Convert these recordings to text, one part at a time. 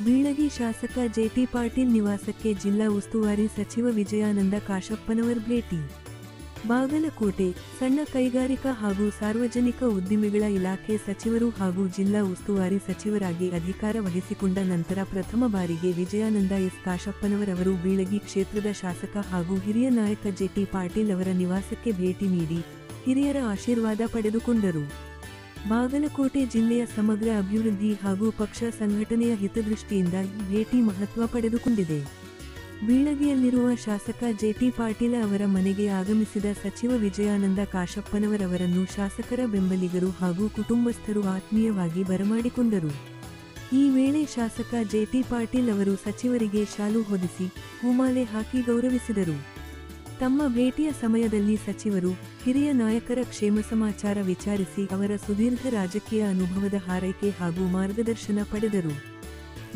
ಬೀಳಗಿ ಶಾಸಕ ಜೆಟಿ ಪಾಟೀಲ್ ನಿವಾಸಕ್ಕೆ ಜಿಲ್ಲಾ ಉಸ್ತುವಾರಿ ಸಚಿವ ವಿಜಯಾನಂದ ಕಾಶಪ್ಪನವರ್ ಭೇಟಿ. ಬಾಗಲಕೋಟೆ ಸಣ್ಣ ಕೈಗಾರಿಕಾ ಹಾಗೂ ಸಾರ್ವಜನಿಕ ಉದ್ದಿಮೆಗಳ ಇಲಾಖೆ ಸಚಿವರು ಹಾಗೂ ಜಿಲ್ಲಾ ಉಸ್ತುವಾರಿ ಸಚಿವರಾಗಿ ಅಧಿಕಾರ ವಹಿಸಿಕೊಂಡ ನಂತರ ಪ್ರಥಮ ಬಾರಿಗೆ ವಿಜಯಾನಂದ ಎಸ್ ಕಾಶಪ್ಪನವರವರು ಬೀಳಗಿ ಕ್ಷೇತ್ರದ ಶಾಸಕ ಹಾಗೂ ಹಿರಿಯ ನಾಯಕ ಜೆಟಿ ಪಾಟೀಲ್ ಅವರ ನಿವಾಸಕ್ಕೆ ಭೇಟಿ ನೀಡಿ ಹಿರಿಯರ ಆಶೀರ್ವಾದ ಪಡೆದುಕೊಂಡರು. ಬಾಗಲಕೋಟೆ ಜಿಲ್ಲೆಯ ಸಮಗ್ರ ಅಭಿವೃದ್ಧಿ ಹಾಗೂ ಪಕ್ಷ ಸಂಘಟನೆಯ ಹಿತದೃಷ್ಟಿಯಿಂದ ಈ ಭೇಟಿ ಮಹತ್ವ ಪಡೆದುಕೊಂಡಿದೆ. ಬೀಳಗಿಯಲ್ಲಿರುವ ಶಾಸಕ ಜೆಟಿ ಪಾಟೀಲ ಅವರ ಮನೆಗೆ ಆಗಮಿಸಿದ ಸಚಿವ ವಿಜಯಾನಂದ ಕಾಶಪ್ಪನವರವರನ್ನು ಶಾಸಕರ ಬೆಂಬಲಿಗರು ಹಾಗೂ ಕುಟುಂಬಸ್ಥರು ಆತ್ಮೀಯವಾಗಿ ಬರಮಾಡಿಕೊಂಡರು. ಈ ವೇಳೆ ಶಾಸಕ ಜೆಟಿ ಪಾಟೀಲ್ ಅವರು ಸಚಿವರಿಗೆ ಶಾಲು ಹೊದಿಸಿ ಹೂಮಾಲೆ ಹಾಕಿ ಗೌರವಿಸಿದರು. ತಮ್ಮ ಭೇಟಿಯ ಸಮಯದಲ್ಲಿ ಸಚಿವರು ಹಿರಿಯ ನಾಯಕರ ಕ್ಷೇಮ ಸಮಾಚಾರ ವಿಚಾರಿಸಿ ಅವರ ಸುದೀರ್ಘ ರಾಜಕೀಯ ಅನುಭವದ ಹಾರೈಕೆ ಹಾಗೂ ಮಾರ್ಗದರ್ಶನ ಪಡೆದರು.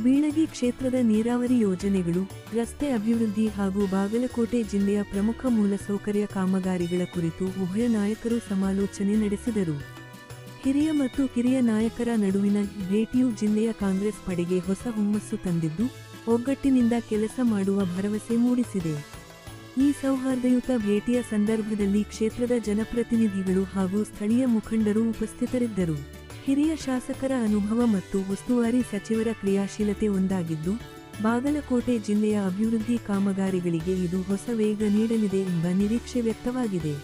ಬೀಳಗಿ ಕ್ಷೇತ್ರದ ನೀರಾವರಿ ಯೋಜನೆಗಳು, ರಸ್ತೆ ಅಭಿವೃದ್ಧಿ ಹಾಗೂ ಬಾಗಲಕೋಟೆ ಜಿಲ್ಲೆಯ ಪ್ರಮುಖ ಮೂಲಸೌಕರ್ಯ ಕಾಮಗಾರಿಗಳ ಕುರಿತು ಉಭಯ ನಾಯಕರು ಸಮಾಲೋಚನೆ ನಡೆಸಿದರು. ಹಿರಿಯ ಮತ್ತು ಕಿರಿಯ ನಾಯಕರ ನಡುವಿನ ಭೇಟಿಯು ಜಿಲ್ಲೆಯ ಕಾಂಗ್ರೆಸ್ ಪಡೆಗೆ ಹೊಸ ಹುಮ್ಮಸ್ಸು ತಂದಿದ್ದು, ಒಗ್ಗಟ್ಟಿನಿಂದ ಕೆಲಸ ಮಾಡುವ ಭರವಸೆ ಮೂಡಿಸಿದೆ. ಈ ಸೌಹಾರ್ದಯುತ ಭೇಟಿಯ ಸಂದರ್ಭದಲ್ಲಿ ಕ್ಷೇತ್ರದ ಜನಪ್ರತಿನಿಧಿಗಳು ಹಾಗೂ ಸ್ಥಳೀಯ ಮುಖಂಡರು ಉಪಸ್ಥಿತರಿದ್ದರು. ಹಿರಿಯ ಶಾಸಕರ ಅನುಭವ ಮತ್ತು ಉಸ್ತುವಾರಿ ಸಚಿವರ ಕ್ರಿಯಾಶೀಲತೆ ಒಂದಾಗಿದ್ದು, ಬಾಗಲಕೋಟೆ ಜಿಲ್ಲೆಯ ಅಭಿವೃದ್ಧಿ ಕಾಮಗಾರಿಗಳಿಗೆ ಇದು ಹೊಸ ವೇಗ ನೀಡಲಿದೆ ಎಂಬ ನಿರೀಕ್ಷೆ ವ್ಯಕ್ತವಾಗಿದೆ.